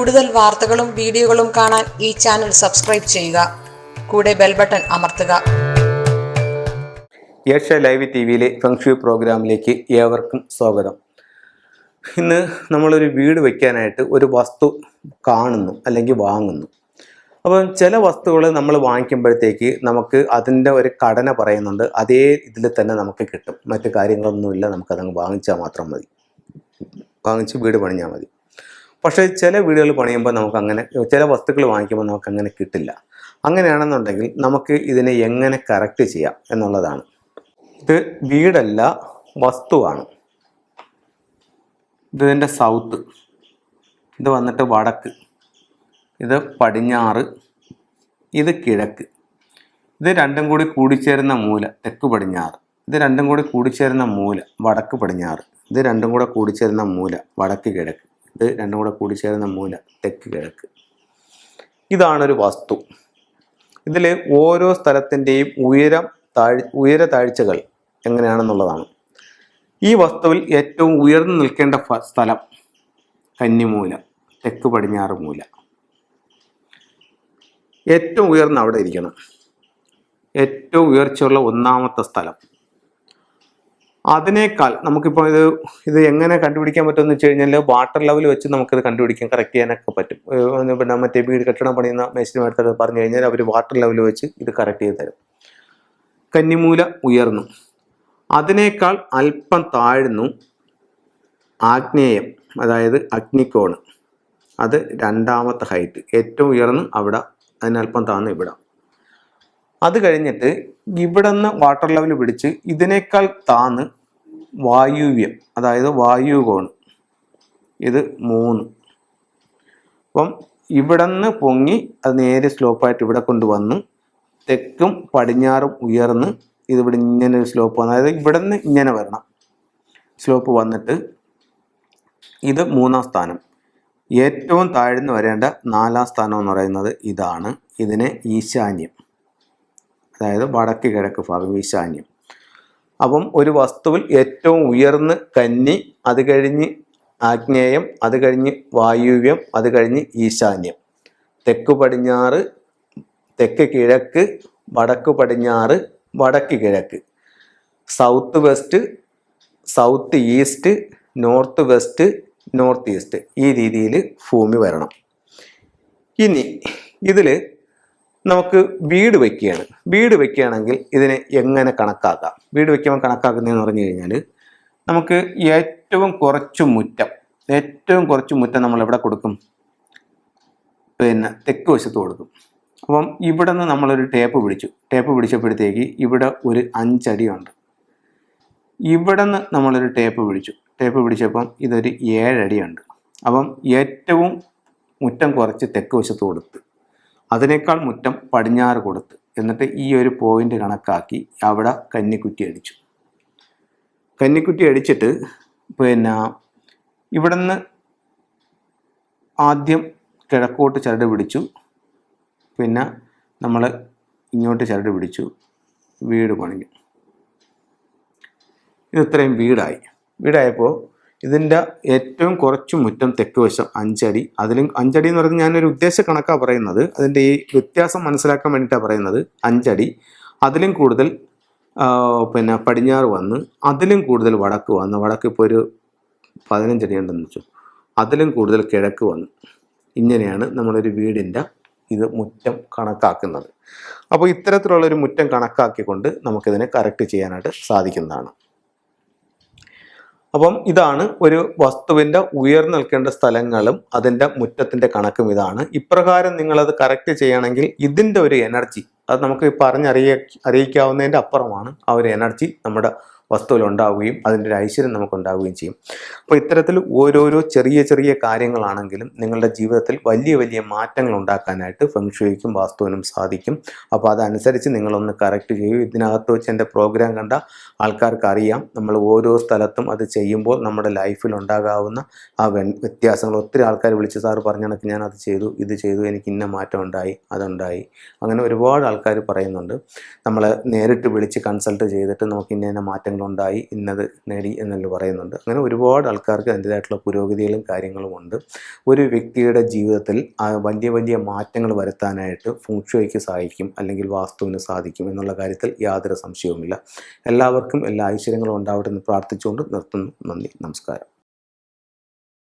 കൂടുതൽ വാർത്തകളും വീഡിയോകളും കാണാൻ ഈ ചാനൽ സബ്സ്ക്രൈബ് ചെയ്യുക. കൂടെ ബെൽ ബട്ടൺ അമർത്തുക. ഏഷ്യ ലൈവ് ടിവിയിലെ ഫെങ്ഷുയി പ്രോഗ്രാമിലേക്ക് ഏവർക്കും സ്വാഗതം. ഇന്ന് നമ്മളൊരു വീട് വയ്ക്കാനായിട്ട് ഒരു വസ്തു കാണുന്നു അല്ലെങ്കിൽ വാങ്ങുന്നു. അപ്പം ചില വസ്തുക്കൾ നമ്മൾ വാങ്ങിക്കുമ്പോഴത്തേക്ക് നമുക്ക് അതിൻ്റെ ഒരു ഘടന പറയുന്നുണ്ട്. അതേ ഇതിൽ തന്നെ നമുക്ക് കിട്ടും. മറ്റു കാര്യങ്ങളൊന്നുമില്ല, നമുക്കതങ്ങ് വാങ്ങിച്ചാൽ മാത്രം മതി, വാങ്ങിച്ച് വീട് പണിഞ്ഞാൽ മതി. പക്ഷേ ചില വീടുകൾ പണിയുമ്പോൾ നമുക്കങ്ങനെ, ചില വസ്തുക്കൾ വാങ്ങിക്കുമ്പോൾ നമുക്കങ്ങനെ കിട്ടില്ല. അങ്ങനെയാണെന്നുണ്ടെങ്കിൽ നമുക്ക് ഇതിനെ എങ്ങനെ കറക്റ്റ് ചെയ്യാം എന്നുള്ളതാണ്. ഇത് വീടല്ല, വസ്തുവാണ്. ഇതിൻ്റെ സൗത്ത്, ഇത് വന്നിട്ട് വടക്ക്, ഇത് പടിഞ്ഞാറ്, ഇത് കിഴക്ക്. ഇത് രണ്ടും കൂടി കൂടിച്ചേരുന്ന മൂല തെക്ക് പടിഞ്ഞാറ്. ഇത് രണ്ടും കൂടി കൂടിച്ചേരുന്ന മൂല വടക്ക് പടിഞ്ഞാറ്. ഇത് രണ്ടും കൂടെ കൂടിച്ചേരുന്ന മൂല വടക്ക് കിഴക്ക്. ഇത് രണ്ടും കൂടെ കൂടിച്ചേരുന്ന മൂല തെക്ക് കിഴക്ക്. ഇതാണൊരു വസ്തു. ഇതിൽ ഓരോ സ്ഥലത്തിൻ്റെയും ഉയര താഴ്ചകൾ എങ്ങനെയാണെന്നുള്ളതാണ്. ഈ വസ്തുവിൽ ഏറ്റവും ഉയർന്നു നിൽക്കേണ്ട സ്ഥലം കന്നിമൂല, തെക്ക് പടിഞ്ഞാറ് മൂല. ഏറ്റവും ഉയർന്ന് അവിടെ ഇരിക്കണം. ഏറ്റവും ഉയർച്ചയുള്ള ഒന്നാമത്തെ സ്ഥലം. അതിനേക്കാൾ നമുക്കിപ്പോൾ ഇത് എങ്ങനെ കണ്ടുപിടിക്കാൻ പറ്റുമെന്ന് വെച്ച് കഴിഞ്ഞാൽ വാട്ടർ ലെവൽ വെച്ച് നമുക്കിത് കണ്ടുപിടിക്കാൻ, കറക്റ്റ് ചെയ്യാനൊക്കെ പറ്റും. പിന്നെ മറ്റേ വീട് കെട്ടിടം പണിയുന്ന മേസ്തിരിമാരൊക്കെ പറഞ്ഞു കഴിഞ്ഞാൽ അവർ വാട്ടർ ലെവൽ വെച്ച് ഇത് കറക്റ്റ് ചെയ്ത് തരും. കന്നിമൂല ഉയർന്നു, അതിനേക്കാൾ അല്പം താഴ്ന്നു ആഗ്നേയം, അതായത് അഗ്നിക്കോണ്, അത് രണ്ടാമത്തെ ഹൈറ്റ്. ഏറ്റവും ഉയർന്ന് അവിടെ, അതിനല്പം താഴ്ന്ന് ഇവിടെ. അത് കഴിഞ്ഞിട്ട് ഇവിടെ നിന്ന് വാട്ടർ ലെവൽ പിടിച്ച് ഇതിനേക്കാൾ താന്ന് വായുവ്യം, അതായത് വായുകോണ്, ഇത് 3. അപ്പം ഇവിടെ നിന്ന് പൊങ്ങി അത് നേരെ സ്ലോപ്പായിട്ട് ഇവിടെ കൊണ്ടുവന്ന് തെക്കും പടിഞ്ഞാറും ഉയർന്ന് ഇതിവിടെ ഇങ്ങനെ ഒരു സ്ലോപ്പ് വന്നു. അതായത് ഇവിടെ നിന്ന് ഇങ്ങനെ വരണം, സ്ലോപ്പ് വന്നിട്ട് ഇത് 3-ാം സ്ഥാനം. ഏറ്റവും താഴ്ന്നു വരേണ്ട 4-ാം സ്ഥാനം എന്ന് പറയുന്നത് ഇതാണ്. ഇതിനെ ഈശാന്യം, അതായത് വടക്ക് കിഴക്ക് ഭാഗം, ഈശാന്യം. അപ്പം ഒരു വസ്തുവിൽ ഏറ്റവും ഉയർന്ന് കന്നി, അത് കഴിഞ്ഞ് ആഗ്നേയം, അത് കഴിഞ്ഞ് വായുവ്യം, അത് കഴിഞ്ഞ് ഈശാന്യം. തെക്ക് പടിഞ്ഞാറ്, തെക്ക് കിഴക്ക്, വടക്ക് പടിഞ്ഞാറ്, വടക്ക് കിഴക്ക്, south west, south east, north west, north east. ഈ രീതിയിൽ ഭൂമി വരണം. ഇനി ഇതിൽ നമുക്ക് വീട് വയ്ക്കുകയാണ്. വീട് വയ്ക്കുകയാണെങ്കിൽ ഇതിനെ എങ്ങനെ കണക്കാക്കാം? വീട് വയ്ക്കുമ്പോൾ കണക്കാക്കുന്നതെന്ന് പറഞ്ഞു കഴിഞ്ഞാൽ നമുക്ക് ഏറ്റവും കുറച്ച് മുറ്റം നമ്മൾ എവിടെ കൊടുക്കും? പിന്നെ തെക്ക് വശത്ത് കൊടുക്കും. അപ്പം ഇവിടെ നിന്ന് നമ്മളൊരു ടേപ്പ് പിടിച്ചപ്പോഴത്തേക്ക് ഇവിടെ ഒരു 5 അടിയുണ്ട്. ഇവിടെ നിന്ന് നമ്മളൊരു ടേപ്പ് പിടിച്ചപ്പം ഇതൊരു 7 അടിയുണ്ട്. അപ്പം ഏറ്റവും മുറ്റം കുറച്ച് തെക്ക് വശത്ത് കൊടുത്ത്, അതിനേക്കാൾ മുറ്റം പടിഞ്ഞാറ് കൊടുത്ത്, എന്നിട്ട് ഈ ഒരു പോയിന്റ് കണക്കാക്കി അവിടെ കന്നിക്കുറ്റി അടിച്ചിട്ട് പിന്നെ ഇവിടെ നിന്ന് ആദ്യം കിഴക്കോട്ട് ചരട് പിടിച്ചു, പിന്നെ നമ്മൾ ഇങ്ങോട്ട് ചരട് പിടിച്ചു, വീട് പണിഞ്ഞു. ഇത് ഇത്രയും വീടായപ്പോൾ ഇതിൻ്റെ ഏറ്റവും കുറച്ച് മുറ്റം തെക്ക് വശം 5 അടി. അതിലും 5 അടി എന്ന് പറയുന്നത് ഞാനൊരു ഉദ്ദേശ കണക്കാണ് പറയുന്നത്. അതിൻ്റെ ഈ വ്യത്യാസം മനസ്സിലാക്കാൻ വേണ്ടിയിട്ടാണ് പറയുന്നത്. 5 അടി, അതിലും കൂടുതൽ പിന്നെ പടിഞ്ഞാറ് വന്ന്, അതിലും കൂടുതൽ വടക്ക് വന്ന്, വടക്ക് ഇപ്പോൾ ഒരു 15 അടി ഉണ്ടെന്ന് വെച്ചു, അതിലും കൂടുതൽ കിഴക്ക് വന്നു. ഇങ്ങനെയാണ് നമ്മളൊരു വീടിൻ്റെ മുറ്റം കണക്കാക്കുന്നത്. അപ്പോൾ ഇത്തരത്തിലുള്ളൊരു മുറ്റം കണക്കാക്കിക്കൊണ്ട് നമുക്കിതിനെ കറക്റ്റ് ചെയ്യാനായിട്ട് സാധിക്കുന്നതാണ്. അപ്പം ഇതാണ് ഒരു വസ്തുവിൻ്റെ ഉയർന്നു നിൽക്കേണ്ട സ്ഥലങ്ങളും അതിൻ്റെ മുറ്റത്തിൻ്റെ കണക്കും ഇതാണ്. ഇപ്രകാരം നിങ്ങളത് കറക്റ്റ് ചെയ്യണമെങ്കിൽ ഇതിൻ്റെ ഒരു എനർജി, അത് നമുക്ക് അറിയിക്കാവുന്നതിൻ്റെ അപ്പുറമാണ് ആ ഒരു എനർജി നമ്മുടെ വസ്തുവിൽ ഉണ്ടാവുകയും അതിൻ്റെ ഒരു ഐശ്വര്യം നമുക്ക് ഉണ്ടാവുകയും ചെയ്യും. അപ്പോൾ ഇത്തരത്തിൽ ഓരോരോ ചെറിയ കാര്യങ്ങളാണെങ്കിലും നിങ്ങളുടെ ജീവിതത്തിൽ വലിയ മാറ്റങ്ങൾ ഉണ്ടാക്കാനായിട്ട് ഫെങ്ഷുയിക്കും വാസ്തുവിനും സാധിക്കും. അപ്പോൾ അതനുസരിച്ച് നിങ്ങളൊന്ന് കറക്റ്റ് ചെയ്യും. ഇതിനകത്ത് വെച്ച് എൻ്റെ പ്രോഗ്രാം കണ്ട ആൾക്കാർക്ക് അറിയാം, നമ്മൾ ഓരോ സ്ഥലത്തും അത് ചെയ്യുമ്പോൾ നമ്മുടെ ലൈഫിൽ ഉണ്ടാകാവുന്ന ആ വ്യത്യാസങ്ങൾ. ഒത്തിരി ആൾക്കാർ വിളിച്ച് സാറ് പറഞ്ഞ കണക്ക് ഞാൻ അത് ചെയ്തു, ഇത് ചെയ്തു, എനിക്ക് ഇന്ന മാറ്റം ഉണ്ടായി, അതുണ്ടായി, അങ്ങനെ ഒരുപാട് ആൾക്കാർ പറയുന്നുണ്ട്. നമ്മൾ നേരിട്ട് വിളിച്ച് കൺസൾട്ട് ചെയ്തിട്ട് നമുക്ക് ഇന്ന മാറ്റങ്ങൾ മാറ്റങ്ങളുണ്ടായി, ഇന്നത് നേടി എന്നെല്ലാം പറയുന്നുണ്ട്. അങ്ങനെ ഒരുപാട് ആൾക്കാർക്ക് അതിൻ്റേതായിട്ടുള്ള പുരോഗതികളും കാര്യങ്ങളും ഉണ്ട്. ഒരു വ്യക്തിയുടെ ജീവിതത്തിൽ വലിയ വലിയ മാറ്റങ്ങൾ വരുത്താനായിട്ട് ഫെങ്ഷുയിക്ക് സാധിക്കും, അല്ലെങ്കിൽ വാസ്തുവിന് സാധിക്കും എന്നുള്ള കാര്യത്തിൽ യാതൊരു സംശയവുമില്ല. എല്ലാവർക്കും എല്ലാ ഐശ്വര്യങ്ങളും ഉണ്ടാവട്ടെ എന്ന് പ്രാർത്ഥിച്ചുകൊണ്ട് നിർത്തുന്നു. നന്ദി, നമസ്കാരം.